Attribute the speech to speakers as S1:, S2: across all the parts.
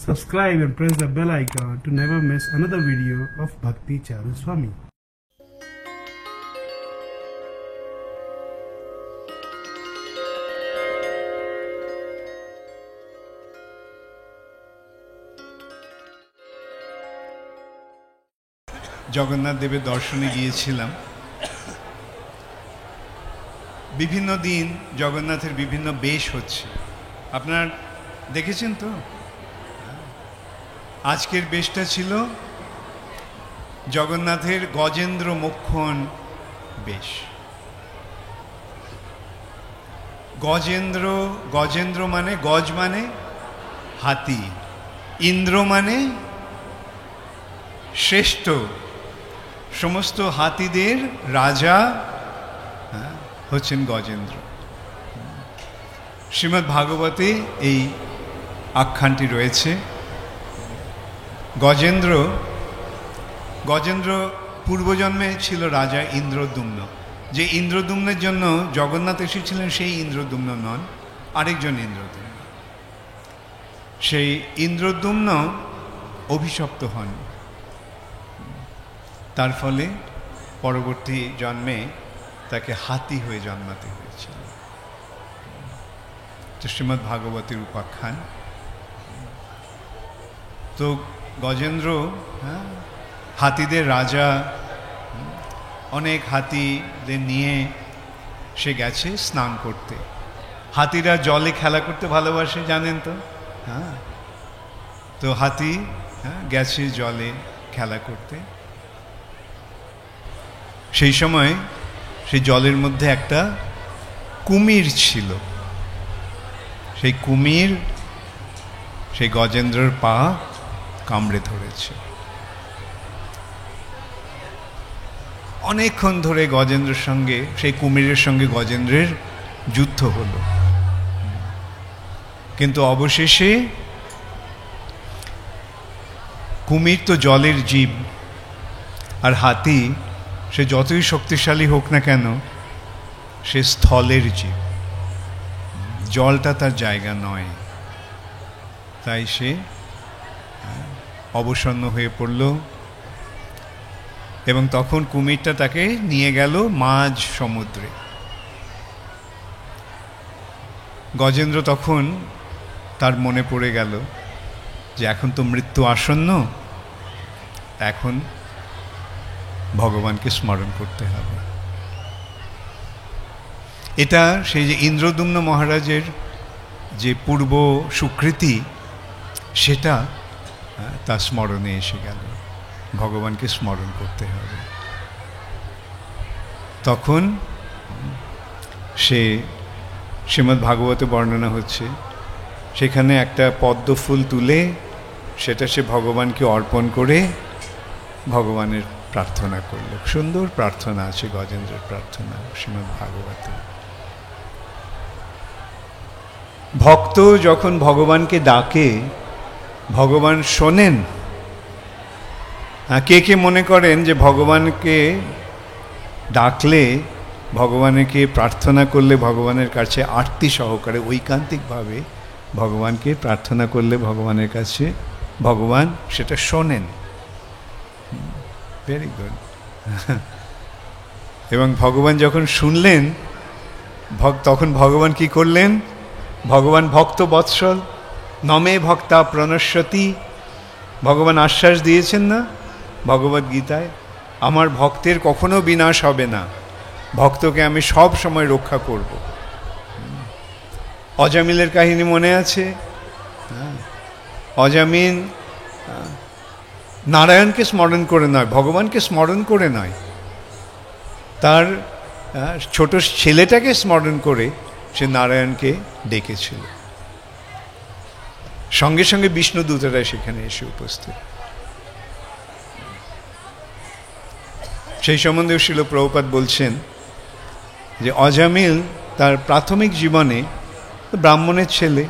S1: Subscribe and press the bell icon to never miss another video of Bhakti Charu Swami.
S2: Jagannath দেবের দর্শনে গিয়েছিলাম। বিভিন্ন দিন জগন্নাথের বিভিন্ন বেশ হচ্ছে, আপনার দেখেছেন তো। আজকের বেশটা ছিল জগন্নাথের গজেন্দ্র মোক্ষণ বেশ। গজেন্দ্র, গজেন্দ্র মানে গজ মানে হাতি, ইন্দ্র মানে শ্রেষ্ঠ, সমস্ত হাতিদের রাজা হচ্ছেন গজেন্দ্র। শ্রীমদ্ ভাগবতে এই আখ্যানটি রয়েছে। গজেন্দ্র পূর্বজন্মে ছিল রাজা ইন্দ্রদ্যুম্ন। যে ইন্দ্রদ্যুম্নের জন্য জগন্নাথ এসেছিলেন সেই ইন্দ্রদ্যুম্ন নন, আরেকজন ইন্দ্রদ্যুম্ন। সেই ইন্দ্রদ্যুম্ন অভিশপ্ত হন, তার ফলে পরবর্তী জন্মে তাকে হাতি হয়ে জন্মাতে হয়েছিল। শ্রীমদ্ ভাগবতের উপাখ্যান। তো গজেন্দ্র হাতিদের রাজা, অনেক হাতিদের নিয়ে সে গেছে স্নান করতে। হাতিরা জলে খেলা করতে ভালোবাসে, জানেন তো। তো হাতি গেছে জলে খেলা করতে। সেই সময় সেই জলের মধ্যে একটা কুমির ছিল। সেই কুমির সেই গজেন্দ্রর পা কামড়ে ধরেছে। অনেকক্ষণ ধরে গজেন্দ্রের সঙ্গে, সেই কুমিরের সঙ্গে গজেন্দ্রের যুদ্ধ হলো, কিন্তু অবশেষে কুমির তো জলের জীব, আর হাতি সে যতই শক্তিশালী হোক না কেন সে স্থলের জীব, জলটা তার জায়গা নয়। তাই সে অবসন্ন হয়ে পড়ল, এবং তখন কুমিরটা তাকে নিয়ে গেল মাঝ সমুদ্রে। গজেন্দ্র তখন তার মনে পড়ে গেল যে এখন তো মৃত্যু আসন্ন, এখন ভগবানকে স্মরণ করতে হবে। এটা সেই যে ইন্দ্রদ্যুম্ন মহারাজের যে পূর্ব সুকৃতি, সেটা তার স্মরণে এসে গেল, ভগবানকে স্মরণ করতে হবে। তখন সে, শ্রীমদ্ ভাগবতে বর্ণনা হচ্ছে, সেখানে একটা পদ্ম ফুল তুলে সেটা সে ভগবানকে অর্পণ করে ভগবানের প্রার্থনা করল। সুন্দর প্রার্থনা আছে গজেন্দ্রের প্রার্থনা শ্রীমদ্ ভাগবতে। ভক্ত যখন ভগবানকে ডাকে ভগবান শোনেন। কে কে মনে করেন যে ভগবানকে ডাকলে, ভগবানকে প্রার্থনা করলে, ভগবানের কাছে আরতি সহকারে ঐকান্তিকভাবে ভগবানকে প্রার্থনা করলে ভগবানের কাছে ভগবান সেটা শোনেন? Very good. এবং ভগবান যখন শুনলেন, তখন ভগবান কি করলেন? ভগবান ভক্ত বৎসল, নমে ভক্তা প্রণশ্যতি। ভগবান আশ্বাস দিয়েছেন না ভগবদ্ গীতায়, আমার ভক্তের কখনো বিনাশ হবে না, ভক্তকে আমি সব সময় রক্ষা করব। অজামিলের কাহিনী মনে আছে? অজামিল নারায়ণকে স্মরণ করে নয়, ভগবানকে স্মরণ করে নয়, তার ছোট ছেলেটাকে স্মরণ করে সে নারায়ণকে ডেকেছিল। সঙ্গে সঙ্গে বিষ্ণুদূতেরা সেখানে এসে উপস্থিত। সেই সম্বন্ধেও শিল প্রভুপাদ বলছেন যে অজামিল তার প্রাথমিক জীবনে ব্রাহ্মণের ছেলে,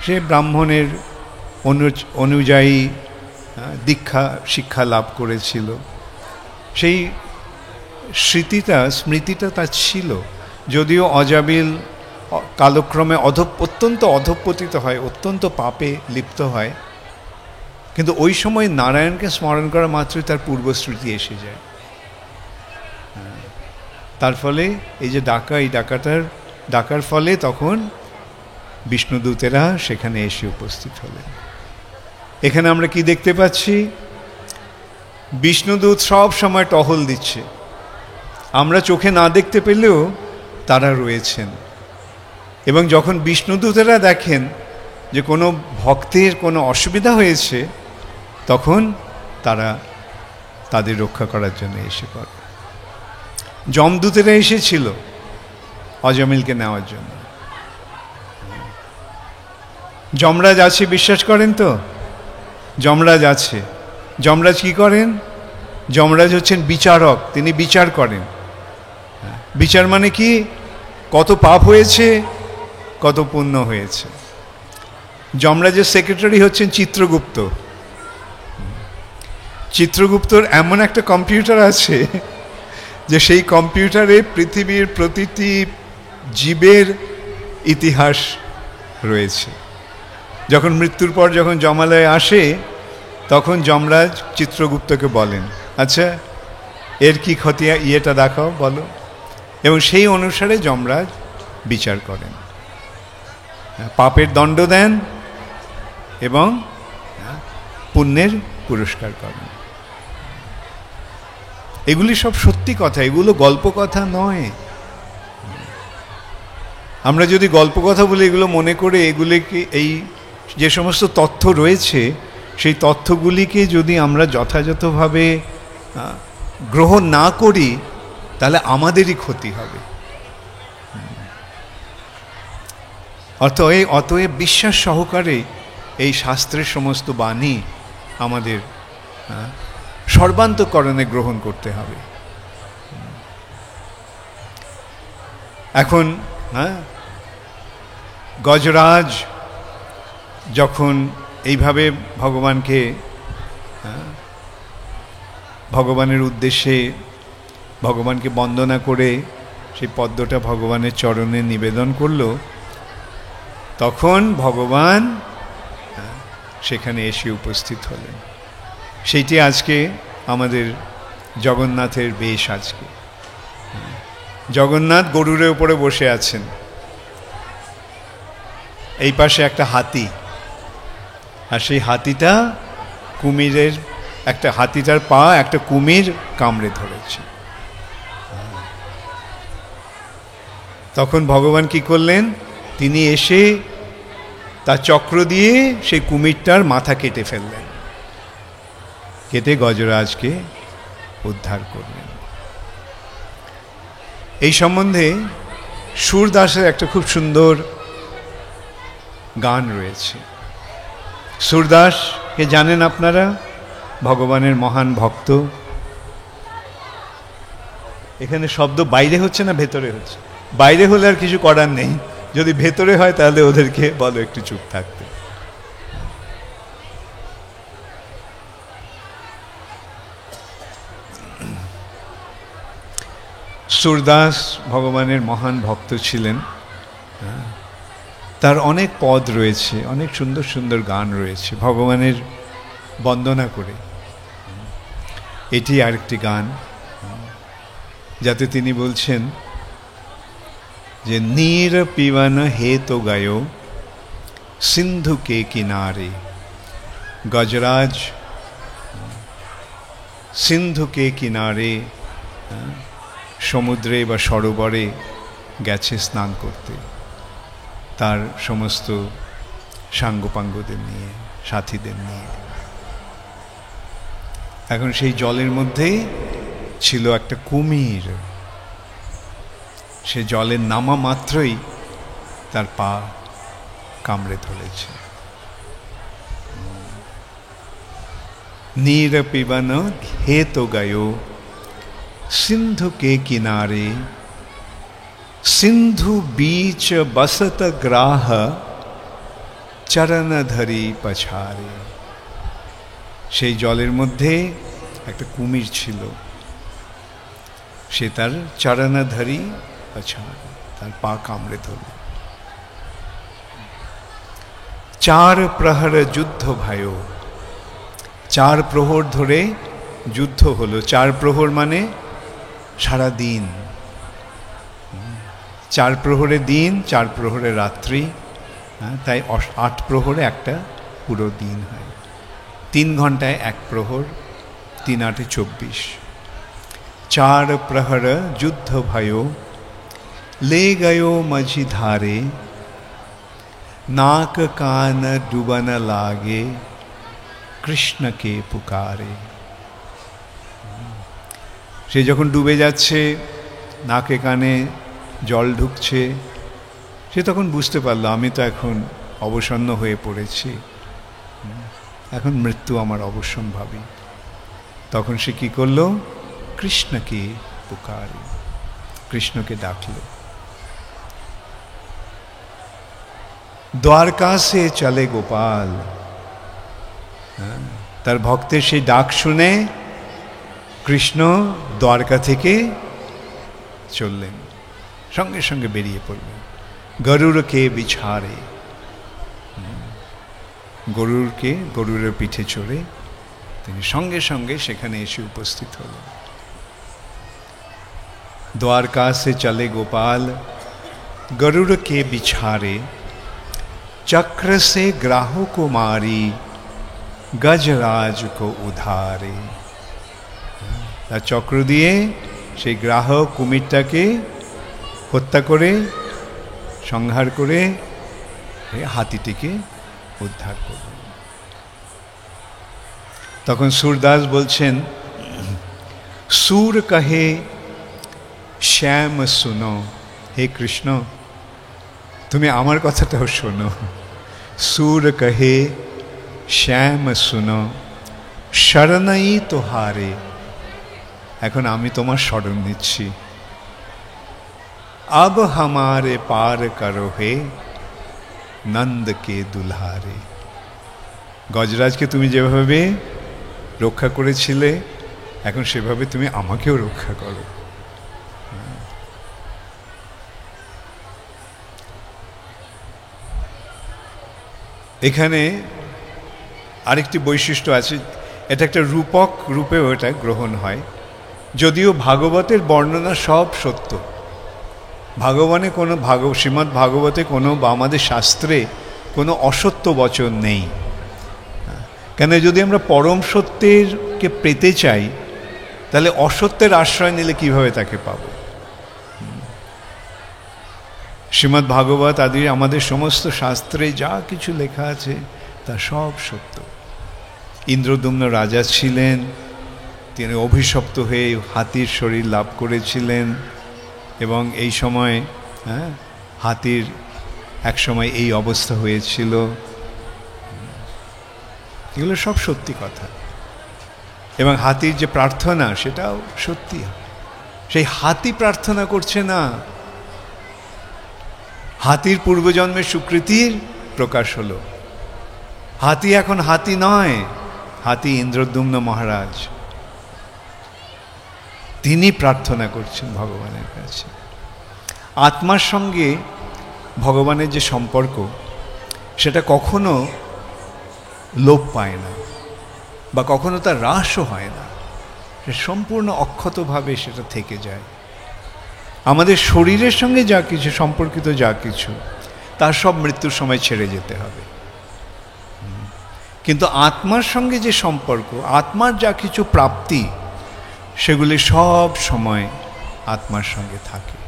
S2: সে ব্রাহ্মণের অনুযায়ী দীক্ষা শিক্ষা লাভ করেছিল। সেই স্মৃতিটা তার ছিল, যদিও অজামিল কালক্রমে অত্যন্ত অধঃপতিত হয়, অত্যন্ত পাপে লিপ্ত হয়, কিন্তু ওই সময় নারায়ণকে স্মরণ করা মাত্রই তার পূর্বশ্রুতি এসে যায়। তার ফলে এই যে এই ডাকার ফলে তখন বিষ্ণুদূতেরা সেখানে এসে উপস্থিত হলেন। এখানে আমরা কি দেখতে পাচ্ছি? বিষ্ণুদূত সব সময় টহল দিচ্ছে, আমরা চোখে না দেখতে পেলেও তারা রয়েছেন। এবং যখন বিষ্ণুদূতেরা দেখেন যে কোনো ভক্তের কোনো অসুবিধা হয়েছে, তখন তারা তাদের রক্ষা করার জন্য এসে পড়ে। যমদূতেরা এসেছিল অজমিলকে নেওয়ার জন্য। যমরাজ আছে, বিশ্বাস করেন তো? যমরাজ আছে। যমরাজ কি করেন? যমরাজ হচ্ছেন বিচারক, তিনি বিচার করেন। বিচার মানে কি? কত পাপ হয়েছে, কত পুণ্য হয়েছে। যমরাজের সেক্রেটারি হচ্ছেন চিত্রগুপ্ত। চিত্রগুপ্তর এমন একটা কম্পিউটার আছে যে সেই কম্পিউটারে পৃথিবীর প্রতিটি জীবের ইতিহাস রয়েছে। যখন মৃত্যুর পর যখন যমালয়ে আসে, তখন যমরাজ চিত্রগুপ্তকে বলেন, আচ্ছা এর কি ক্ষতি, ইয়েটা দেখাও, বলো। এবং সেই অনুসারে যমরাজ বিচার করেন, পাপের দণ্ড দেন এবং পুণ্যের পুরস্কার করেন। এগুলি সব সত্যি কথা, এগুলো গল্প কথা নয়। আমরা যদি গল্প কথা বলে এগুলো মনে করে এগুলিকে, এই যে সমস্ত তথ্য রয়েছে সেই তথ্যগুলিকে যদি আমরা যথাযথভাবে গ্রহণ না করি, তাহলে আমাদেরই ক্ষতি হবে। অতএব বিশ্বাস সহকারে এই শাস্ত্রের সমস্ত বাণী আমাদের সর্বান্তকরণে গ্রহণ করতে হবে। এখন গজরাজ যখন এইভাবে ভগবানের উদ্দেশ্যে ভগবানকে বন্দনা করে সেই পদ্মটা ভগবানের চরণে নিবেদন করল, তখন ভগবান সেখানে এসে উপস্থিত হলেন। সেইটি আজকে আমাদের জগন্নাথের বেশ। আজকে জগন্নাথ গরুরের উপরে বসে আছেন, এই পাশে একটা হাতি, আর সেই হাতিটা কুমিরের, একটা হাতিটার পা একটা কুমির কামড়ে ধরেছে। তখন ভগবান কি করলেন? তিনি এসে তার চক্র দিয়ে সেই কুমিরটার মাথা কেটে ফেললেন, কেটে গজরাজকে উদ্ধার করলেন। এই সম্বন্ধে সুরদাসের একটা খুব সুন্দর গান রয়েছে। সুরদাসকে জানেন আপনারা? ভগবানের মহান ভক্ত। এখানে শব্দ বাইরে হচ্ছে না ভেতরে হচ্ছে? বাইরে হলে আর কিছু করার নেই, যদি ভেতরে হয় তাহলে ওদেরকে বলো একটু চুপ থাকতে। সুরদাস ভগবানের মহান ভক্ত ছিলেন। তার অনেক পদ রয়েছে, অনেক সুন্দর সুন্দর গান রয়েছে ভগবানের বন্দনা করে। এটি আরেকটি গান, যাতে তিনি বলছেন যে নীর পিবন হেতো গায়ো সিন্ধু কে কিনারে। গজরাজ সিন্ধু কে কিনারে, সমুদ্রে বা সরোবরে গেছে স্নান করতে তার সমস্ত সাঙ্গপাঙ্গদের নিয়ে, সাথীদের নিয়ে। এখন সেই জলের মধ্যেই ছিল একটা কুমির। সে জলের নামা মাত্রই তার পা কামড়ে ধরেছে। নীর পিবন হেতো গায়ো सिंधु के किनारे, सिंधु बीच बसत ग्राह चरण धरी पछारे। সেই জলের মধ্যে একটা কুমির ছিল, সে তার চরণধরি পছারে, তার পা কামড়ে ধরল। চার প্রহর যুদ্ধ भयो, 4 প্রহর ধরে যুদ্ধ হলো। 4 প্রহর মানে সারা দিন, 4 প্রহরে দিন, 4 প্রহরে রাত্রি, তাই 8 প্রহরে একটা পুরো দিন হয়। 3 ঘন্টায় 1 প্রহর, 3 8 24। 4 प्रहर युद्ध भयो, ले गयो मझी धारे, नाक कान डूबन लागे, कृष्ण के पुकारे। সে যখন ডুবে যাচ্ছে, নাকে কানে জল ঢুকছে, সে তখন বুঝতে পারলো আমি তো এখন অবসন্ন হয়ে পড়েছি, এখন মৃত্যু আমার অবশ্যম্ভাবী। তখন সে কি করলো? কৃষ্ণকে পুকারে, কৃষ্ণকে ডাকলো। দ্বারকা সে চলে গোপাল, তার ভক্তের সেই ডাক শুনে কৃষ্ণ দ্বারকা থেকে চললেন, সঙ্গে সঙ্গে বেরিয়ে পড়লেন। গরুরকে বিছাড়ে, গরুরের পিঠে চড়ে তিনি সঙ্গে সঙ্গে সেখানে এসে উপস্থিত হলেন। द्वारका से चले गोपाल, गरुड़ के बिछारे, चक्र से ग्राहों को मारी, गजराज को उधारे। তার চক্র দিয়ে সেই গ্রাহক কুমিরটাকে হত্যা করে, সংহার করে হাতিটিকে উদ্ধার করলেন। তখন সুরদাস বলছেন, সুর কহে শ্যাম শুনো, হে কৃষ্ণ তুমি আমার কথাটাও শোনো। সুর কহে শ্যাম শুনো, শরণই তোহারে, এখন আমি তোমার শরণ নিচ্ছি। अब हमारे पार करो हे नंद के दुल्हारे। গজরাজকে তুমি যেভাবে রক্ষা করেছিলে, এখন সেভাবে তুমি আমাকেও রক্ষা করো। এখানে আরেকটি বৈশিষ্ট্য আছে, এটা একটা রূপক রূপেও এটা গ্রহণ হয়। যদিও ভাগবতের বর্ণনা সব সত্য, ভগবানে কোনো শ্রীমদ্ ভাগবতে কোনো বা আমাদের শাস্ত্রে কোনো অসত্য বচন নেই। কেন, যদি আমরা পরম সত্যেরকে পেতে চাই তাহলে অসত্যের আশ্রয় নিলে কিভাবে তাকে পাব? শ্রীমদ্ ভাগবত আদি আমাদের সমস্ত শাস্ত্রে যা কিছু লেখা আছে তা সব সত্য। ইন্দ্রদ্যুম্ন রাজা ছিলেন, তিনি অভিশপ্ত হয়ে হাতির শরীর লাভ করেছিলেন, এবং এই সময় হাতির এক সময় এই অবস্থা হয়েছিল। এগুলো সব সত্যি কথা। এবং হাতির যে প্রার্থনা সেটাও সত্যি। সেই হাতি প্রার্থনা করছে না, হাতির পূর্বজন্মের সুকৃতির প্রকাশ হলো। হাতি এখন হাতি নয়, হাতি ইন্দ্রদ্যুম্ন মহারাজ, তিনি প্রার্থনা করছেন ভগবানের কাছে। আত্মার সঙ্গে ভগবানের যে সম্পর্ক সেটা কখনো লোপ পায় না বা কখনো তার হ্রাসও হয় না, সে সম্পূর্ণ অক্ষতভাবে সেটা থেকে যায়। আমাদের শরীরের সঙ্গে যা কিছু সম্পর্কিত যা কিছু তার সব মৃত্যুর সময় ছেড়ে যেতে হবে, কিন্তু আত্মার সঙ্গে যে সম্পর্ক, আত্মার যা কিছু প্রাপ্তি, সেগুলি সব সময় আত্মার সঙ্গে থাকে।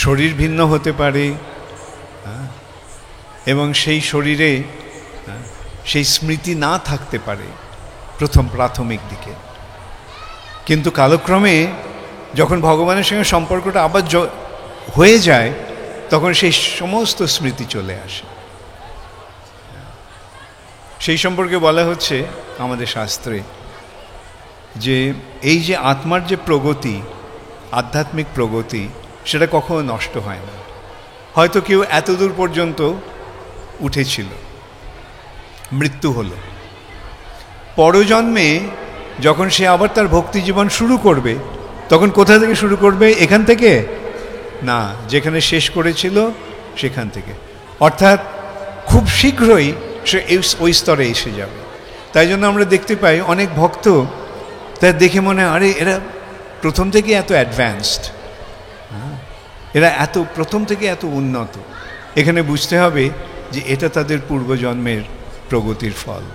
S2: শরীর ভিন্ন হতে পারে এবং সেই শরীরে সেই স্মৃতি না থাকতে পারে প্রাথমিক দিকে, কিন্তু কালক্রমে যখন ভগবানের সঙ্গে সম্পর্কটা আবার হয়ে যায় তখন সেই সমস্ত স্মৃতি চলে আসে। সেই সম্পর্কে বলা হচ্ছে আমাদের শাস্ত্রে যে এই যে আত্মার যে প্রগতি, আধ্যাত্মিক প্রগতি, সেটা কখনো নষ্ট হয় না। হয়তো কেউ এতদূর পর্যন্ত উঠেছিল, মৃত্যু হলো, পরজন্মে যখন সে আবার তার ভক্তি জীবন শুরু করবে তখন কোথা থেকে শুরু করবে? এখান থেকে না, যেখানে শেষ করেছিল সেখান থেকে, অর্থাৎ খুব শীঘ্রই সে ওই স্তরে এসে যাবে। তাই জন্য আমরা দেখতে পাই অনেক ভক্ত তার দেখে মনে হয় আরে এরা প্রথম থেকে এত অ্যাডভান্সড, এরা এত প্রথম থেকে এত উন্নত। এখানে বুঝতে হবে যে এটা তাদের পূর্বজন্মের প্রগতির ফল।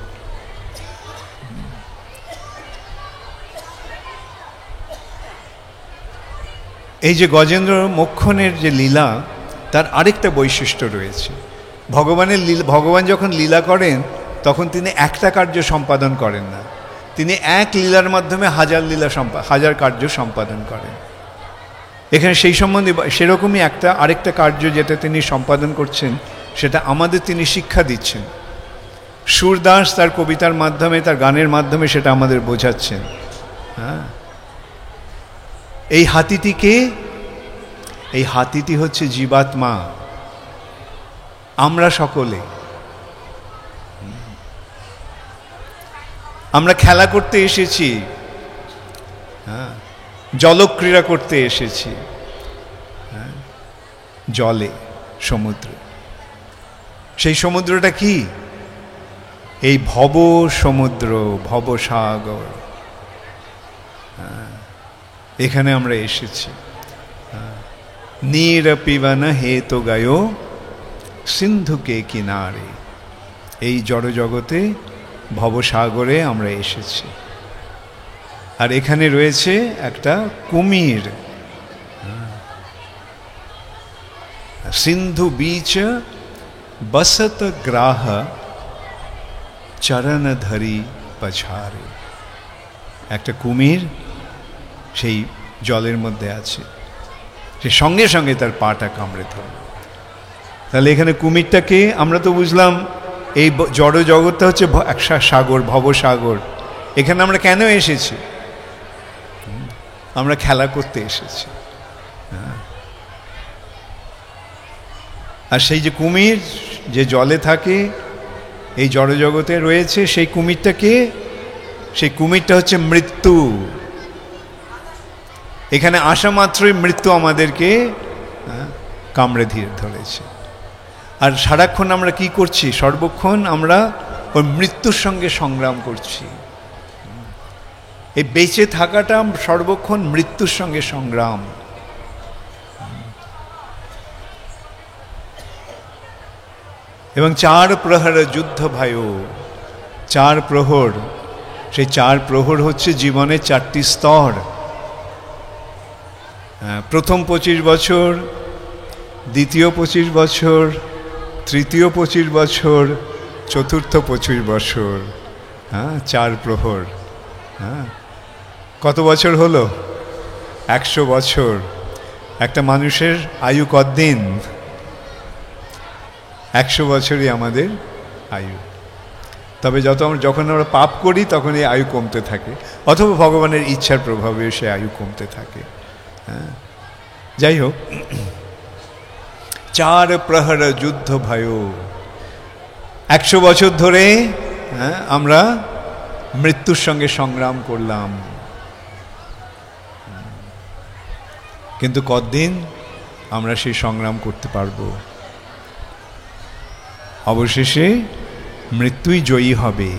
S2: এই যে গজেন্দ্র মোক্ষণের যে লীলা, তার আরেকটা বৈশিষ্ট্য রয়েছে। ভগবান যখন লীলা করেন তখন তিনি একটা কার্য সম্পাদন করেন না, তিনি এক লীলার মাধ্যমে হাজার কার্য সম্পাদন করেন। এখানে সেই সম্বন্ধে সেরকমই আরেকটা কার্য যেটা তিনি সম্পাদন করছেন, সেটা আমাদের তিনি শিক্ষা দিচ্ছেন। সুরদাস তার কবিতার মাধ্যমে, তার গানের মাধ্যমে সেটা আমাদের বোঝাচ্ছেন। হ্যাঁ, এই হাতিটিকে, এই হাতিটি হচ্ছে জীবাত্মা, আমরা সকলে। আমরা খেলা করতে এসেছি, হ্যাঁ, জলক্রীড়া করতে এসেছি, হ্যাঁ, জলে, সমুদ্রে। সেই সমুদ্রটা কি? এই ভব সমুদ্র, ভবসাগর। এখানে আমরা এসেছি। নীর পিবন হেতু গায় সিন্ধুকে কিনারে। এই জড়জগতে ভবসাগরে আমরা এসেছি। আর এখানে রয়েছে একটা কুমির। সিন্ধু বীচ বসত গ্রাহ চরণ ধরি পছারে। একটা কুমির সেই জলের মধ্যে আছে, সে সঙ্গে সঙ্গে তার পাটা কামড়ে ধরল। তাহলে এখানে কুমিরটাকে আমরা তো বুঝলাম এই জড় জগৎটা হচ্ছে একটা সাগর, ভবসাগর। এখানে আমরা কেন এসেছি? আমরা খেলা করতে এসেছি। আর সেই যে কুমির যে জলে থাকে, এই জড় জগতে রয়েছে, সেই কুমিরটাকে, সেই কুমিরটা হচ্ছে মৃত্যু। এখানে আসা মাত্রই মৃত্যু আমাদেরকে কামড়ে ধরেছে। আর সারাক্ষণ আমরা কি করছি? সর্বক্ষণ আমরা ওই মৃত্যুর সঙ্গে সংগ্রাম করছি। এই বেঁচে থাকাটা সর্বক্ষণ মৃত্যুর সঙ্গে সংগ্রাম। এবং 4 প্রহর যুদ্ধ ভায়ো, 4 প্রহর, সেই 4 প্রহর হচ্ছে জীবনের 4টি স্তর। প্রথম 25 বছর, দ্বিতীয় 25 বছর, তৃতীয় 25 বছর, চতুর্থ 25 বছর। হ্যাঁ, 4 প্রহর। হ্যাঁ, কত বছর হলো? 100 বছর। একটা মানুষের আয়ু কতদিন? 100 বছরই আমাদের আয়ু। তবে যখন আমরা পাপ করি তখন এই আয়ু কমতে থাকে, অথবা ভগবানের ইচ্ছার প্রভাবে সে আয়ু কমতে থাকে। হ্যাঁ, যাই হোক, 4 প্রহর যুদ্ধ ভয়ো। 100 বছর ধরে আমরা মৃত্যুর সঙ্গে সংগ্রাম করলাম। কিন্তু কতদিন আমরা সেই সংগ্রাম করতে পারবো? অবশেষে মৃত্যুই জয়ী হবে,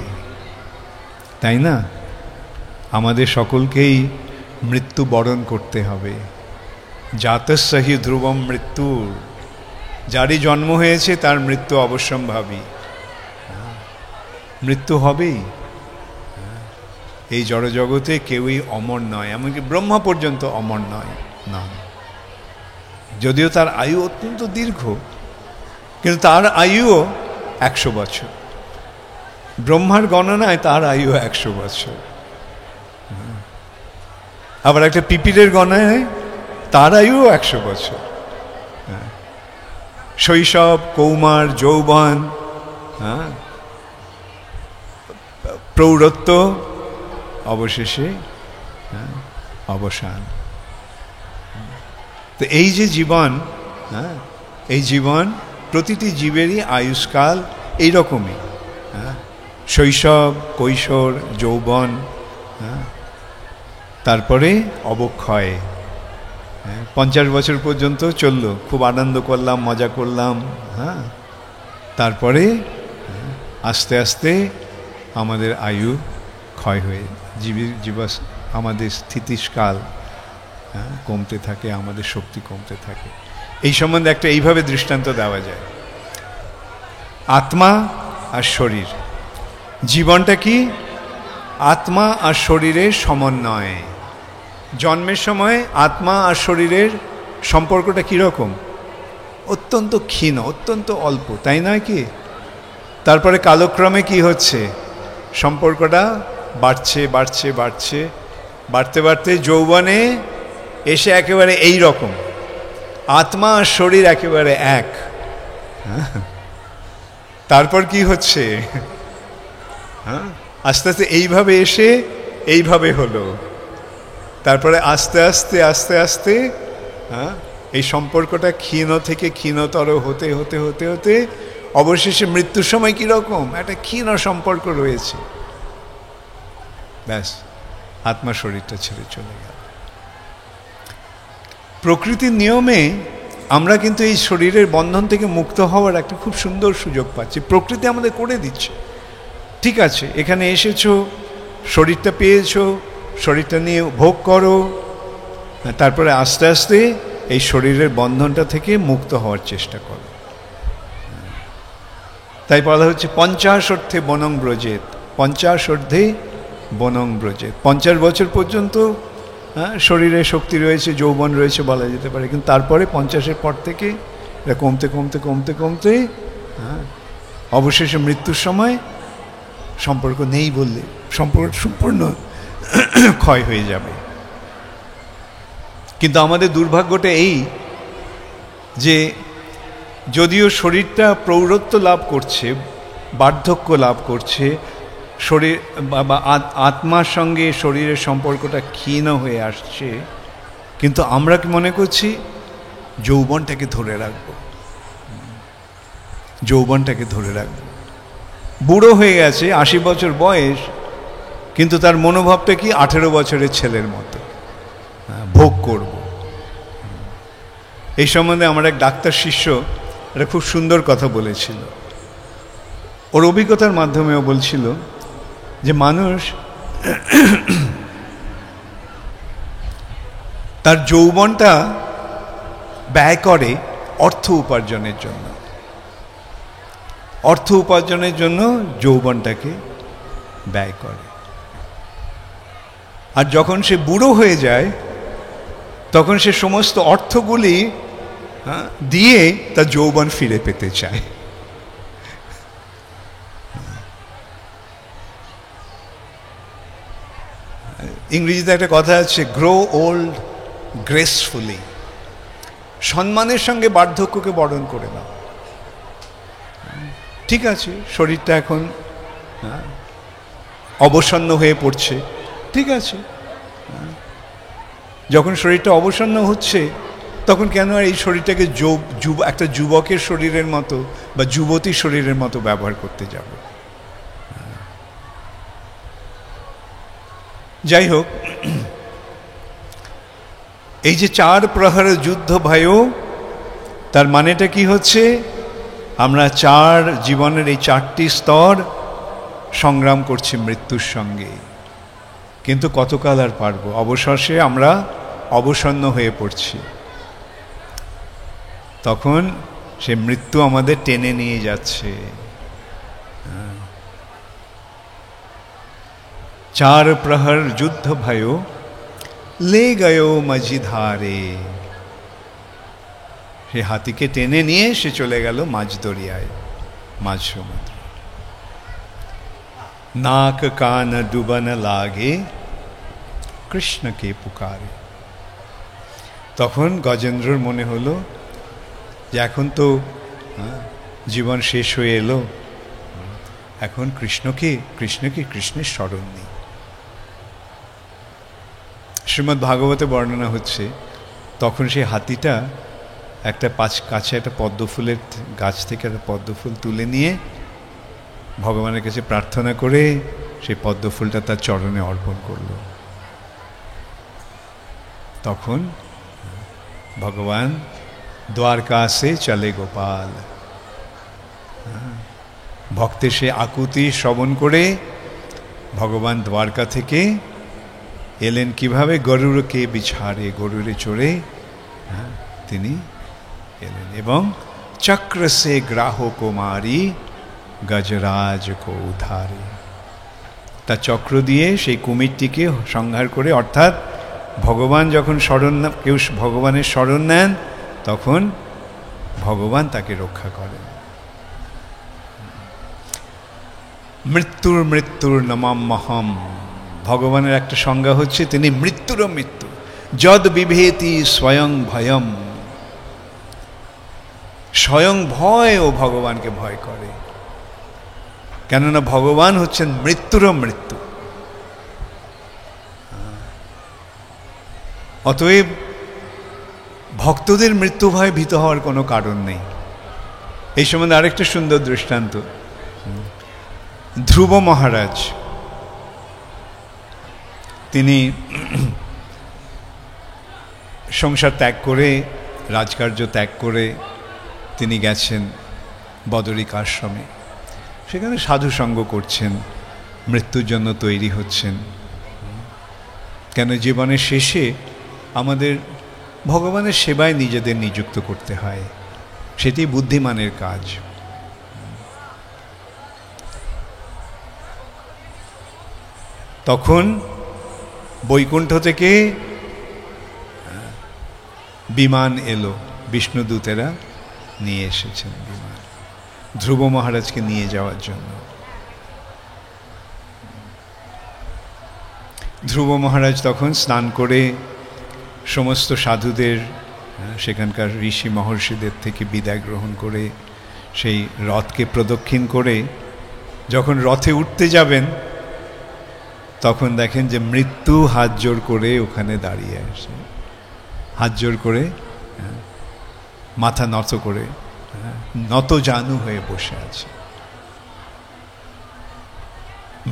S2: তাই না? আমাদের সকলকেই মৃত্যু বরণ করতে হবে। জাতস্যহি ধ্রুবম মৃত্যু, যারই জন্ম হয়েছে তার মৃত্যু অবশ্যম্ভাবী। মৃত্যু হবেই। এই জড়জগতে কেউই অমর নয়, এমনকি ব্রহ্মা পর্যন্ত অমর নয়। যদিও তার আয়ু অত্যন্ত দীর্ঘ, কিন্তু তার আয়ুও 100 বছর। ব্রহ্মার গণনায় তার আয়ু 100 বছর। আবার একটা পিপিলের গণনায় তার আয়ুও 100 বছর। শৈশব, কৌমার, যৌবন, প্রৌঢ়ত্ব, অবশেষে অবসান। তো এই যে জীবন, এই জীবন প্রতিটি জীবেরই আয়ুষ্কাল এইরকমই। শৈশব, কৈশোর, যৌবন, তারপরে অবক্ষয়। 50 বছর পর্যন্ত চললো, খুব আনন্দ করলাম, মজা করলাম। হ্যাঁ, তারপরে আস্তে আস্তে আমাদের আয়ু ক্ষয় হয়ে আমাদের স্থিতিকাল কমতে থাকে, আমাদের শক্তি কমতে থাকে। এই সম্বন্ধে একটা এইভাবে দৃষ্টান্ত দেওয়া যায়। আত্মা আর শরীর, জীবনটা কি? আত্মা আর শরীরের সমন্বয়। জন্মের সময় আত্মা আর শরীরের সম্পর্কটা কীরকম? অত্যন্ত ক্ষীণ, অত্যন্ত অল্প, তাই নয় কি? তারপরে কালক্রমে কি হচ্ছে? সম্পর্কটা বাড়ছে বাড়ছে বাড়ছে, বাড়তে বাড়তে যৌবনে এসে একেবারে এই রকম, আত্মা আর শরীর একেবারে এক। তারপর কি হচ্ছে? আস্তে আস্তে এইভাবে এসে এইভাবে হলো, তারপরে আস্তে আস্তে আস্তে আস্তে এই সম্পর্কটা ক্ষীণ থেকে ক্ষীণতর হতে হতে হতে হতে অবশেষে মৃত্যুর সময় কীরকম একটা ক্ষীণ সম্পর্ক রয়েছে, ব্যাস আত্মা শরীরটা ছেড়ে চলে গেল। প্রকৃতির নিয়মে আমরা কিন্তু এই শরীরের বন্ধন থেকে মুক্ত হওয়ার একটা খুব সুন্দর সুযোগ পাচ্ছি, প্রকৃতি আমাদের করে দিচ্ছে। ঠিক আছে, এখানে এসেছো, শরীরটা পেয়েছো, শরীরটা নিয়ে ভোগ করো, তারপরে আস্তে আস্তে এই শরীরের বন্ধনটা থেকে মুক্ত হওয়ার চেষ্টা করো। তাই বলা হচ্ছে 50 অর্থে বনং ব্রজেত, 50 অর্ধে বনং ব্রজেত। 50 বছর পর্যন্ত শরীরে শক্তি রয়েছে, যৌবন রয়েছে বলা যেতে পারে, কিন্তু তারপরে 50-এর পর থেকে এটা কমতে কমতে কমতে কমতে অবশেষে মৃত্যুর সময় সম্পর্ক নেই বললে সম্পর্ক সম্পূর্ণ ক্ষয় হয়ে যাবে। কিন্তু আমাদের দুর্ভাগ্যটা এই যে যদিও শরীরটা প্রৌঢ়ত্ব লাভ করছে, বার্ধক্য লাভ করছে, শরীর বা আত্মার সঙ্গে শরীরের সম্পর্কটা ক্ষীণ হয়ে আসছে, কিন্তু আমরা কি মনে করছি যৌবনটাকে ধরে রাখবো, যৌবনটাকে ধরে রাখবো। বুড়ো হয়ে গেছে, 80 বছর বয়স, কিন্তু তার মনোভাবটা কি 18 বছরের ছেলের মতো, ভোগ করব। এই সম্বন্ধে আমার এক ডাক্তার শিষ্য একটা খুব সুন্দর কথা বলেছিল, ওর অভিজ্ঞতার মাধ্যমেও বলছিল যে মানুষ তার যৌবনটা ব্যয় করে অর্থ উপার্জনের জন্য, অর্থ উপার্জনের জন্য যৌবনটাকে ব্যয় করে। আর যখন সে বুড়ো হয়ে যায় তখন সে সমস্ত অর্থগুলি দিয়ে তার যৌবন ফিরে পেতে চায়। ইংরেজিতে একটা কথা আছে, গ্রো ওল্ড গ্রেসফুলি, সম্মানের সঙ্গে বার্ধক্যকে বরণ করে নাও। ঠিক আছে, শরীরটা এখন অবসন্ন হয়ে পড়ছে, ঠিক আছে, যখন শরীরটা অবসন্ন হচ্ছে তখন কেন আর এই শরীরটাকে একটা যুবকের শরীরের মতো বা যুবতীর শরীরের মতো ব্যবহার করতে যাব? যাই হোক, এই যে 4 প্রহর যুদ্ধ ভয়ো, তার মানেটা কি হচ্ছে? আমরা জীবনের এই 4টি স্তর সংগ্রাম করছি মৃত্যুর সঙ্গে, কিন্তু কতকাল আর পারবো? অবশেষে আমরা অবসন্ন হয়ে পড়ছি, তখন সে মৃত্যু আমাদের টেনে নিয়ে যাচ্ছে। 4 প্রহর যুদ্ধ ভয়ো লে গয়ো মাঝিধারে, সে হাতিকে টেনে নিয়ে সে চলে গেল মাঝ দরিয়ায়, মাঝ সমুদ্র। নাক কান ডুবন লাগে কৃষ্ণকে পুকারে। তখন গজেন্দ্রর মনে হলো যে এখন তো জীবন শেষ হয়ে এলো, এখন কৃষ্ণের স্মরণ নেই। শ্রীমদ্ ভাগবতে বর্ণনা হচ্ছে, তখন সেই হাতিটা কাছে একটা পদ্মফুলের গাছ থেকে একটা পদ্মফুল তুলে নিয়ে ভগবানের কাছে প্রার্থনা করে সেই পদ্মফুলটা তার চরণে অর্পণ করল। তখন ভগবান দ্বারকা সে চলে গোপাল। ভক্তের সে আকুতি শ্রবণ করে ভগবান দ্বারকা থেকে এলেন কিভাবে? গরুড়কে বিছাড়ে, গরুড়ে চড়ে তিনি এলেন এবং চক্র সে গ্রাহ কুমারী গজরাজ কো উদ্ধারে, তার চক্র দিয়ে সেই কুমিরটিকে সংহার করে, অর্থাৎ ভগবান যখন কেউ ভগবানের শরণ নেন তখন ভগবান তাকে রক্ষা করেন। মৃত্যুর নমাম্যহম, ভগবানের একটা সংজ্ঞা হচ্ছে তিনি মৃত্যুর মৃত্যু। যদ বিভেতি স্বয়ং ভয়ম, স্বয়ং ভয় ও ভগবানকে ভয় করে, কেননা ভগবান হচ্ছেন মৃত্যুর মৃত্যু। অতএব ভক্তদের মৃত্যু ভয় ভীত হওয়ার কোনো কারণ নেই। এই সম্বন্ধে আরেকটা সুন্দর দৃষ্টান্ত, ধ্রুব মহারাজ, তিনি সংসার ত্যাগ করে, রাজকার্য ত্যাগ করে তিনি গেছেন বদরিক আশ্রমে, সেখানে সাধু সঙ্গ করছেন, মৃত্যুর জন্য তৈরি হচ্ছেন। কেন জীবনের শেষে আমাদের ভগবানের সেবায় নিজেদের নিযুক্ত করতে হয়, সেটি বুদ্ধিমানের কাজ। তখন বৈকুণ্ঠ থেকে বিমান এলো, বিষ্ণুদূতেরা নিয়ে এসেছেন বিমান ধ্রুব মহারাজকে নিয়ে যাওয়ার জন্য। ধ্রুব মহারাজ তখন স্নান করে সমস্ত সাধুদের, সেখানকার ঋষি মহর্ষিদের থেকে বিদায় গ্রহণ করে সেই রথকে প্রদক্ষিণ করে যখন রথে উঠতে যাবেন তখন দেখেন যে মৃত্যু হাত জোর করে ওখানে দাঁড়িয়ে আসে, হাত জোর করে, মাথা নত করে, নত জানু হয়ে বসে আছে।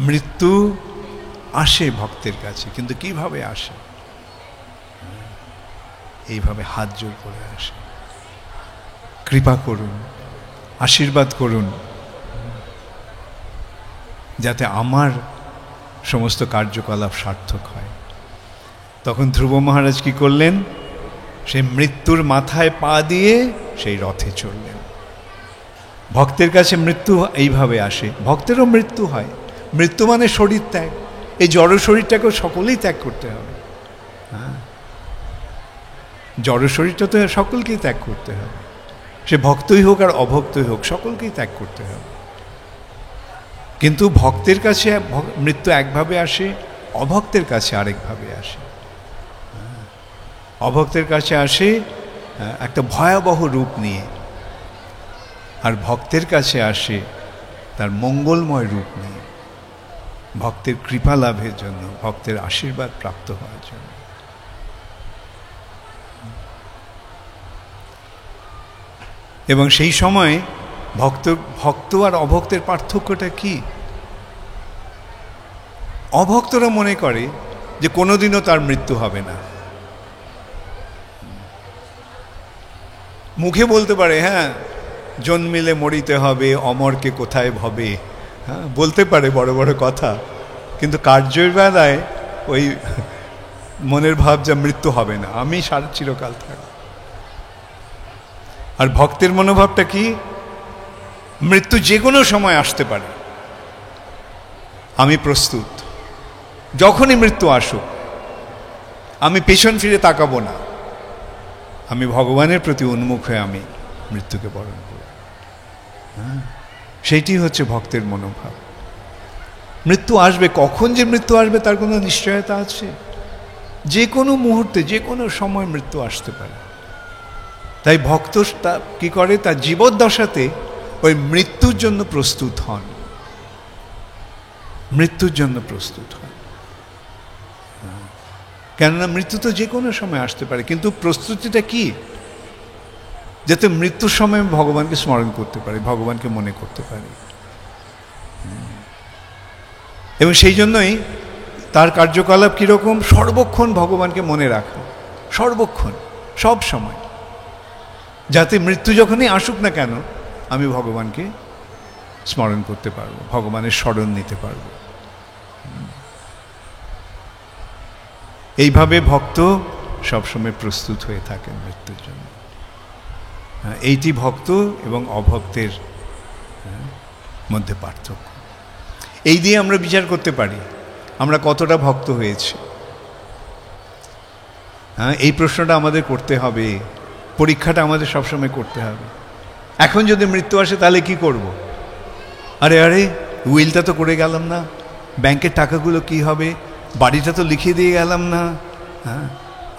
S2: মৃত্যু আসে ভক্তের কাছে, কিন্তু কিভাবে আসে? এইভাবে হাত জোর করে আসে। কৃপা করুন, আশীর্বাদ করুন, যাতে আমার সমস্ত কার্যকলাপ সার্থক হয়। তখন ধ্রুব মহারাজ কি করলেন? সেই মৃত্যুর মাথায় পা দিয়ে সেই রথে চললেন। ভক্তের কাছে মৃত্যু এইভাবে আসে, ভক্তেরও মৃত্যু হয়। মৃত্যু মানে শরীর ত্যাগ, এই জড় শরীরটাকেও সকলেই ত্যাগ করতে হবে। জড় শরীরটা তো সকলকেই ত্যাগ করতে হবে, সে ভক্তই হোক আর অভক্তই হোক, সকলকেই ত্যাগ করতে হবে। কিন্তু ভক্তের কাছে মৃত্যু একভাবে আসে, অভক্তের কাছে আরেকভাবে আসে। অভক্তের কাছে আসে একটা ভয়াবহ রূপ নিয়ে, আর ভক্তের কাছে আসে তার মঙ্গলময় রূপ নিয়ে, ভক্তের কৃপা লাভের জন্য, ভক্তের আশীর্বাদ প্রাপ্ত হওয়ার জন্য। এবং সেই সময় ভক্ত আর অভক্তের পার্থক্যটা কি? অভক্তরা মনে করে যে কোনোদিনও তার মৃত্যু হবে না, মুখে বলতে পারে হ্যাঁ জন্মিলে মরিতে হবে, অমরকে কোথায় ভবে, হ্যাঁ বলতে পারে বড় বড় কথা, কিন্তু কার্যের বেলায় ওই মনের ভাব যে মৃত্যু হবে না, আমি সারা চিরকাল থাকব। আর ভক্তের মনোভাবটা কি? মৃত্যু যে কোনো সময় আসতে পারে, আমি প্রস্তুত, যখনই মৃত্যু আসুক আমি পেছন ফিরে তাকাবো না, আমি ভগবানের প্রতি উন্মুখ হয়ে আমি মৃত্যুকে বরণ করব। সেইটি হচ্ছে ভক্তের মনোভাব। মৃত্যু আসবে, কখন যে মৃত্যু আসবে তার কোনো নিশ্চয়তা আছে? যে কোনো মুহূর্তে, যে কোনো সময় মৃত্যু আসতে পারে। তাই ভক্ত কি করে? তার জীবদ্দশাতে ওই মৃত্যুর জন্য প্রস্তুত হন, মৃত্যুর জন্য প্রস্তুত হন। কেননা মৃত্যু তো যে কোনো সময় আসতে পারে, কিন্তু প্রস্তুতিটা কি? যাতে মৃত্যুর সময় ভগবানকে স্মরণ করতে পারে, ভগবানকে মনে করতে পারে। এবং সেই জন্যই তার কার্যকলাপ কীরকম? সর্বক্ষণ ভগবানকে মনে রাখা, সর্বক্ষণ। সব সময়, যাতে মৃত্যু যখনই আসুক না কেন আমি ভগবানকে স্মরণ করতে পারবো, ভগবানের স্মরণ নিতে পারবো। এইভাবে ভক্ত সবসময় প্রস্তুত হয়ে থাকেন মৃত্যুর জন্য। এইটি ভক্ত এবং অভক্তের মধ্যে পার্থক্য। এই দিয়ে আমরা বিচার করতে পারি আমরা কতটা ভক্ত হয়েছি। এই প্রশ্নটা আমাদের করতে হবে, পরীক্ষাটা আমাদের সবসময় করতে হবে। এখন যদি মৃত্যু আসে তাহলে কি করব? আরে উইলটা তো করে গেলাম না, ব্যাংকের টাকাগুলো কি হবে, বাড়িটা তো লিখে দিয়ে গেলাম না, হ্যাঁ,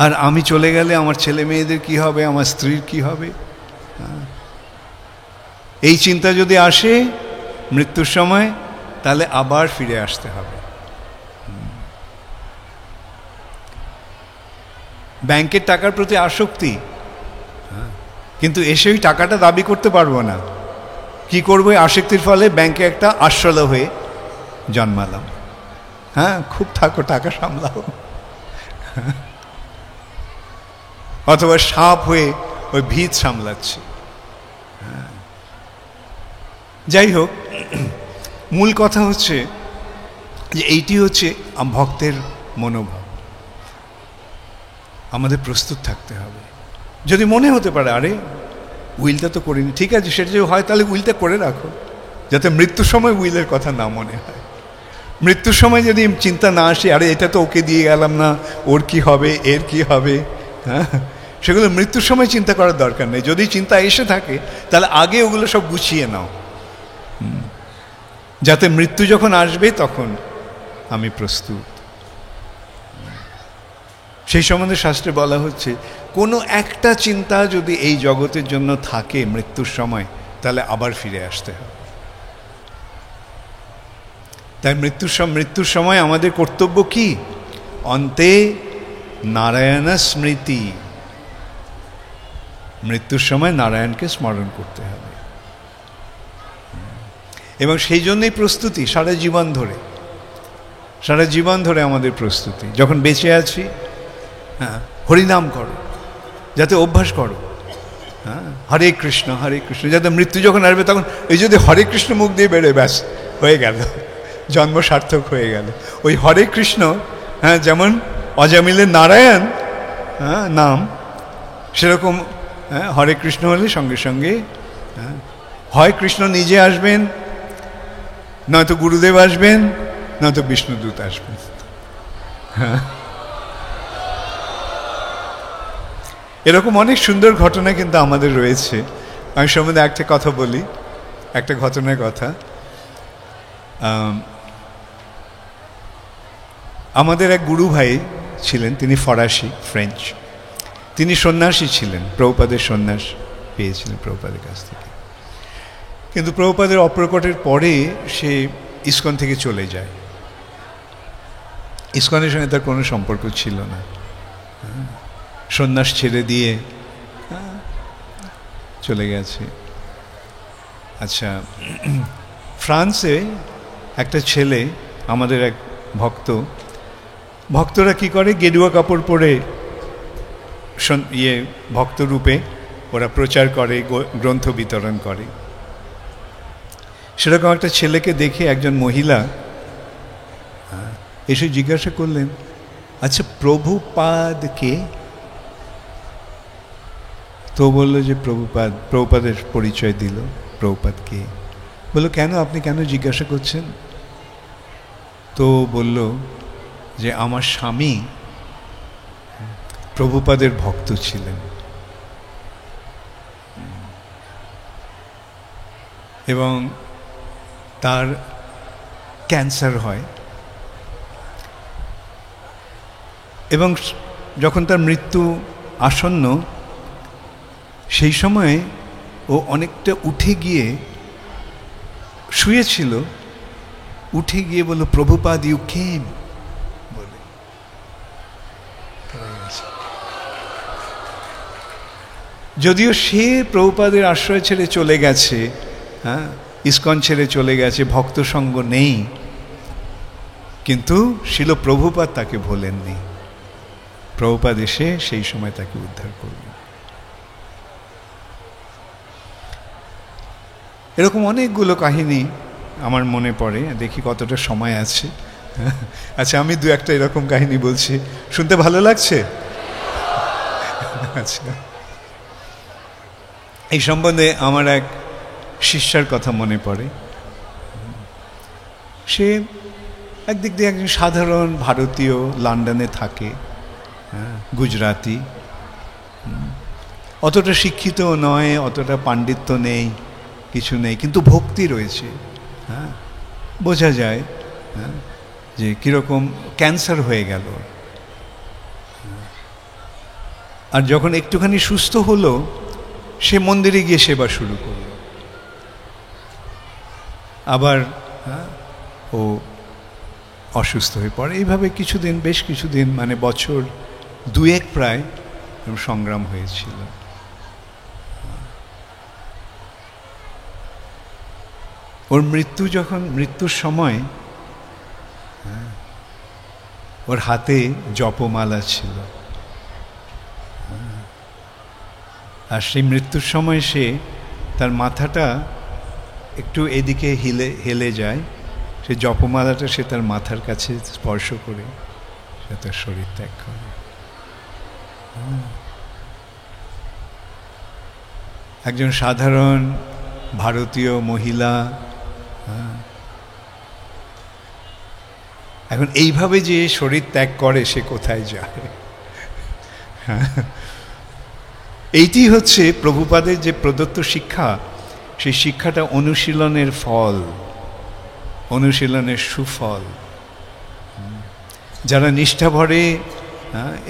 S2: আর আমি চলে গেলে আমার ছেলে মেয়েদের কি হবে, আমার স্ত্রীর কি হবে। এই চিন্তা যদি আসে মৃত্যুর সময় তাহলে আবার ফিরে আসতে হবে। ব্যাংকের টাকার প্রতি আসক্তি, কিন্তু এসে ওই টাকাটা দাবি করতে পারবো না। কি করবো? আসক্তির ফলে ব্যাংকে একটা আশ্রয় হয়ে জন্মালাম। হ্যাঁ, খুব থাকো, টাকা সামলাও। অথবা সাপ হয়ে ওই ভিত সামলাচ্ছি। যাই হোক, মূল কথা হচ্ছে যে এইটি হচ্ছে ভক্তের মনোভাব। আমাদের প্রস্তুত থাকতে হবে। যদি মনে হতে পারে আরে উইলটা তো করিনি, ঠিক আছে, সেটা যদি হয় তাহলে উইলটা করে রাখো, যাতে মৃত্যুর সময় উইলের কথা না মনে হয়। মৃত্যুর সময় যদি চিন্তা না আসে আরে এটা তো ওকে দিয়ে গেলাম না, ওর কি হবে, এর কি হবে, হ্যাঁ, সেগুলো মৃত্যুর সময় চিন্তা করার দরকার নেই। যদি চিন্তা এসে থাকে তাহলে আগে ওগুলো সব গুছিয়ে নাও, যাতে মৃত্যু যখন আসবে তখন আমি প্রস্তুত। সেই সম্বন্ধে শাস্ত্রে বলা হচ্ছে কোনো একটা চিন্তা যদি এই জগতের জন্য থাকে মৃত্যুর সময় তাহলে আবার ফিরে আসতে হবে। তাই মৃত্যুর সময় আমাদের কর্তব্য কি? অন্তে নারায়ণ স্মৃতি। মৃত্যুর সময় নারায়ণকে স্মরণ করতে হবে, এবং সেই জন্যই প্রস্তুতি সারা জীবন ধরে আমাদের প্রস্তুতি। যখন বেঁচে আছি, হ্যাঁ, হরিনাম করো, যাতে অভ্যাস করো, হ্যাঁ, হরে কৃষ্ণ, যাতে মৃত্যু যখন আসবে তখন এই যদি হরে কৃষ্ণ মুখ দিয়ে বেরোয়, ব্যাস হয়ে গেল, জন্ম সার্থক হয়ে গেল। ওই হরে কৃষ্ণ, হ্যাঁ, যেমন অজামিলের নারায়ণ, হ্যাঁ, নাম, সেরকম, হ্যাঁ, হরে কৃষ্ণ হলে সঙ্গে সঙ্গে, হ্যাঁ, হয় কৃষ্ণ নিজে আসবেন, নয়তো গুরুদেব আসবেন, নয়তো বিষ্ণুদূত আসবেন। হ্যাঁ, এরকম অনেক সুন্দর ঘটনা কিন্তু আমাদের রয়েছে। আমি সম্বন্ধে একটা কথা বলি, একটা ঘটনার কথা। আমাদের এক গুরু ভাই ছিলেন, তিনি ফরাসি, ফ্রেঞ্চ। তিনি সন্ন্যাসী ছিলেন, প্রভুপাদের সন্ন্যাস পেয়েছিলেন প্রভুপাদের কাছ থেকে। কিন্তু প্রভুপাদের অপ্রকটের পরে সে ইসকন থেকে চলে যায়। ইসকনের সঙ্গে তার কোনো সম্পর্ক ছিল না, সন্ন্যাস ছেড়ে দিয়ে চলে গেছে। আচ্ছা, ফ্রান্সে একটা ছেলে, আমাদের এক ভক্তরা কি করে, গেরুয়া কাপড় পরে ভক্তরূপে ওরা প্রচার করে, গ্রন্থ বিতরণ করে। সেরকম একটা ছেলেকে দেখে একজন মহিলা এসে জিজ্ঞাসা করলেন, আচ্ছা প্রভুপাদ কে? তো বললো যে প্রভুপাদের পরিচয় দিল। প্রভুপাদ কে? বললো কেন, আপনি কেন জিজ্ঞাসা করছেন? তো বলল যে আমার স্বামী প্রভুপাদের ভক্ত ছিলেন এবং তার ক্যান্সার হয়, এবং যখন তার মৃত্যু আসন্ন সেই সময়ে ও অনেকটা উঠে গিয়ে শুয়েছিল, উঠে গিয়ে বলল প্রভুপাদ ইউ কেম বলে। যদিও সে প্রভুপাদের আশ্রয় ছেড়ে চলে গেছে, হ্যাঁ, ইসকন ছেড়ে চলে গেছে, ভক্ত সঙ্গ নেই, কিন্তু শিল প্রভুপাদ তাকে ভোলেননি। প্রভুপাদ এসে সেই সময় তাকে উদ্ধার করলেন। এরকম অনেকগুলো কাহিনী আমার মনে পড়ে, দেখি কতটা সময় আছে। আচ্ছা, আমি দু একটা এরকম কাহিনী বলছি, শুনতে ভালো লাগছে? আচ্ছা, এই সম্বন্ধে আমার এক শিষ্যার কথা মনে পড়ে। সে একদিক দিয়ে একজন সাধারণ ভারতীয়, লন্ডনে থাকে, গুজরাটি, অতটা শিক্ষিত নয়, অতটা পাণ্ডিত্য নেই, কিছু নেই, কিন্তু ভক্তি রয়েছে। হ্যাঁ, বোঝা যায় যে কীরকম ক্যান্সার হয়ে গেল। আর যখন একটুখানি সুস্থ হলো, সে মন্দিরে গিয়ে সেবা শুরু করলো। আবার ও অসুস্থ হয়ে পড়ে। এইভাবে কিছুদিন, বেশ কিছুদিন, মানে বছর দুয়েক প্রায় সংগ্রাম হয়েছিল। ওর মৃত্যুর সময় ওর হাতে জপমালা ছিল, আর সেই মৃত্যুর সময় সে তার মাথাটা একটু এদিকে হেলে যায়, সে জপমালাটা সে তার মাথার কাছে স্পর্শ করে সে তার শরীর ত্যাগ করে। একজন সাধারণ ভারতীয় মহিলা, এখন এইভাবে যে শরীর ত্যাগ করে, সে কোথায় যায়? এইটি হচ্ছে প্রভুপাদের যে প্রদত্ত শিক্ষা, সেই শিক্ষাটা অনুশীলনের ফল, অনুশীলনের সুফল। যারা নিষ্ঠাভরে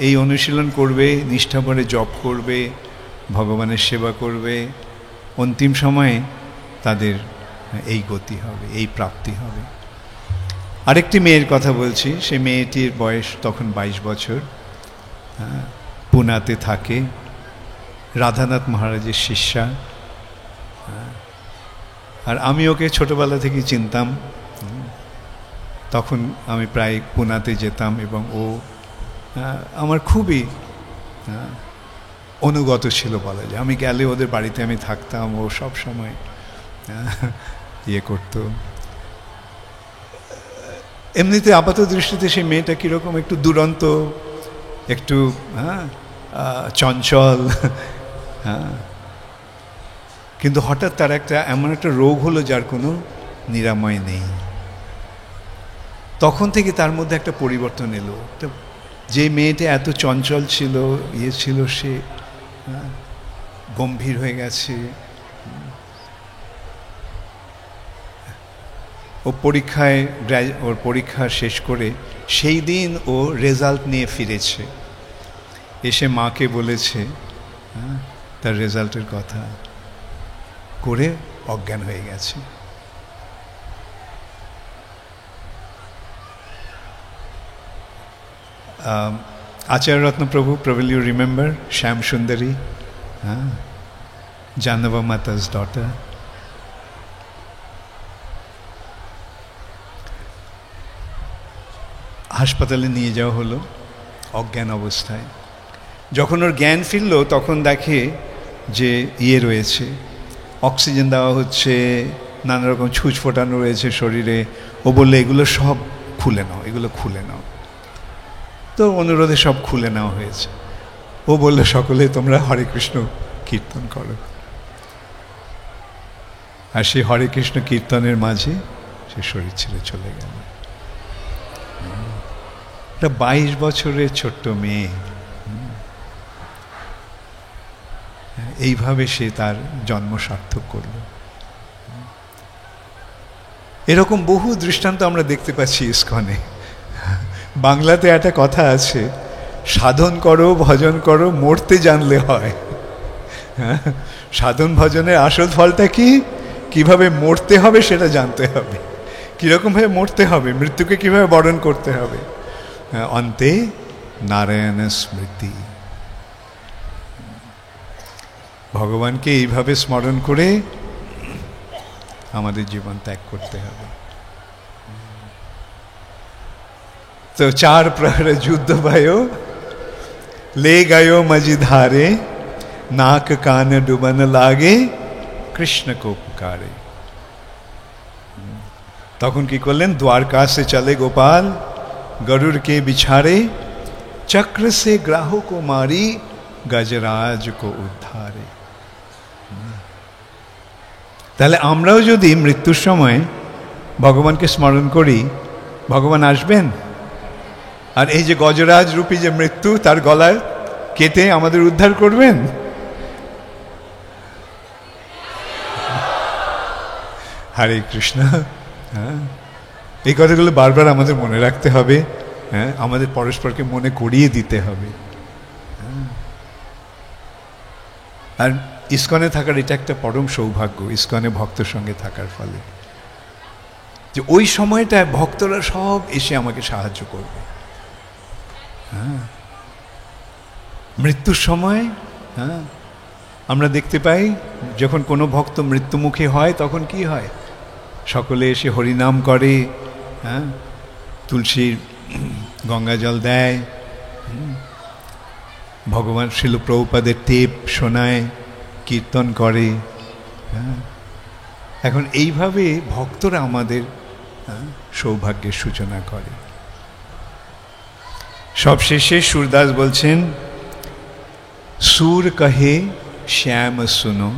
S2: এই অনুশীলন করবে, নিষ্ঠাভরে জপ করবে, ভগবানের সেবা করবে, অন্তিম সময়ে তাদের এই গতি হবে, এই প্রাপ্তি হবে। আরেকটি মেয়ের কথা বলছি। সে মেয়েটির বয়স তখন 22 বছর, পুনাতে থাকে, রাধানাথ মহারাজের শিষ্যা। আর আমি ওকে ছোটবেলা থেকে চিনতাম। তখন আমি প্রায় পুনাতে যেতাম এবং ও আমার খুবই অনুগত ছিল বলা যায়। আমি গেলে ওদের বাড়িতে আমি থাকতাম, ও সব সময় ইয়ে করত। এমনিতে আপাত দৃষ্টিতে সেই মেয়েটা কীরকম, একটু দুরন্ত, একটু চঞ্চল, কিন্তু হঠাৎ তার এমন একটা রোগ হলো যার কোনো নিরাময় নেই। তখন থেকে তার মধ্যে একটা পরিবর্তন এলো। যে মেয়েটা এত চঞ্চল ছিল, ছিল, সে গম্ভীর হয়ে গেছে। ও ওর পরীক্ষা শেষ করে সেই দিন ও রেজাল্ট নিয়ে ফিরেছে, এসে মাকে বলেছে তার রেজাল্টের কথা, করে অজ্ঞান হয়ে গেছে। Acharya Ratna Prabhu, probably you remember Shyam Sundari, Janava Mata's daughter. হাসপাতালে নিয়ে যাওয়া হলো অজ্ঞান অবস্থায়। যখন ওর জ্ঞান ফিরল, তখন দেখে যে রয়েছে, অক্সিজেন দেওয়া হচ্ছে, নানা রকম ছুঁচ ফোটানো রয়েছে শরীরে। ও বললে, এগুলো সব খুলে নাও, এগুলো খুলে নাও। তো অনুরোধে সব খুলে নেওয়া হয়েছে। ও বলল, সকলে তোমরা হরে কৃষ্ণ কীর্তন করো। আর সেই হরে কৃষ্ণ কীর্তনের মাঝে সে শরীর ছেড়ে চলে গেল। একটা 22 বছরের ছোট্ট মেয়ে, এইভাবে সে তার জন্ম সার্থক করল। এরকম বহু দৃষ্টান্ত আমরা দেখতে পাচ্ছি ইস্কনে। বাংলাতে একটা কথা আছে, সাধন করো, ভজন করো, মরতে জানলে হয়। সাধন ভজনের আসল ফলটা কি? কিভাবে মরতে হবে সেটা জানতে হবে, কিরকমভাবে মরতে হবে, মৃত্যুকে কিভাবে বরণ করতে হবে। অন্তে নারায়ণ স্মৃতি, ভগবানকে এইভাবে স্মরণ করে আমাদের জীবন ত্যাগ করতে হবে। তো 4 প্রহর যুদ্ধ भयो ले गयो मझधारे नाक कान डुबन लागे কৃষ্ণ কো পুকারে। তখন কি করলেন? द्वारका से चले गोपाल गरुड़ के बिछारे चक्र से ग्राह को मारी गजराज को उद्धारे। তাহলে আমরাও যদি মৃত্যুর সময় ভগবানকে স্মরণ করি, ভগবান আসবেন আর এই যে গজরাজ রূপী যে মৃত্যু তার গলায় কেটে আমাদের উদ্ধার করবেন। হরে কৃষ্ণ। হ্যাঁ, এই কথাগুলো বারবার আমাদের মনে রাখতে হবে। হ্যাঁ, আমাদের পরস্পরকে মনে করিয়ে দিতে হবে। আর ইস্কনে থাকার এটা একটা পরম সৌভাগ্য, ইস্কনে ভক্তের সঙ্গে থাকার ফলে, যে ওই সময়টায় ভক্তরা সব এসে আমাকে সাহায্য করবে। হ্যাঁ, মৃত্যুর সময় হ্যাঁ আমরা দেখতে পাই যখন কোনো ভক্ত মৃত্যুমুখী হয় তখন কি হয়? সকলে এসে হরিনাম করে, হ্যাঁ, তুলসীর গঙ্গা জল দেয়, ভগবান শিল প্রভুপাদের টেপ শোনায়, কীর্তন করে। হ্যাঁ, এখন এইভাবে ভক্তরা আমাদের সৌভাগ্যের সূচনা করে। সবশেষে সুরদাস বলছেন, সুর কহে শ্যাম শুনো,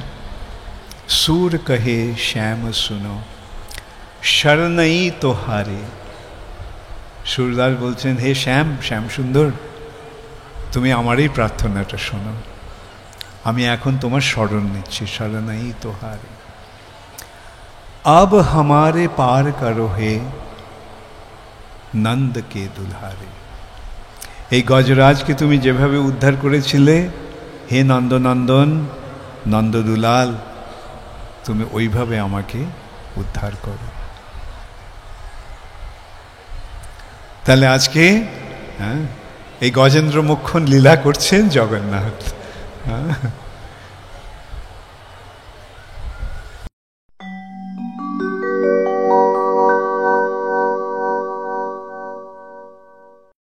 S2: সুর কহে শ্যাম শুনো, শরণই তোহারে। সুরদাস বলছেন, হে শ্যাম, শ্যাম সুন্দর, তুমি আমারই প্রার্থনাটা শোনো, আমি এখন তোমার শরণ নিচ্ছি। শরণই তোহারে। अब हमारे पार करो हे নন্দ কে দুলহারে। এই গজরাজকে তুমি যেভাবে উদ্ধার করেছিলে, হে নন্দনন্দন, নন্দদুলাল, তুমি ওইভাবে আমাকে উদ্ধার করো। তাহলে আজকে হ্যাঁ এই গজেন্দ্র মোক্ষণ লীলা করছেন জগন্নাথ। হ্যাঁ,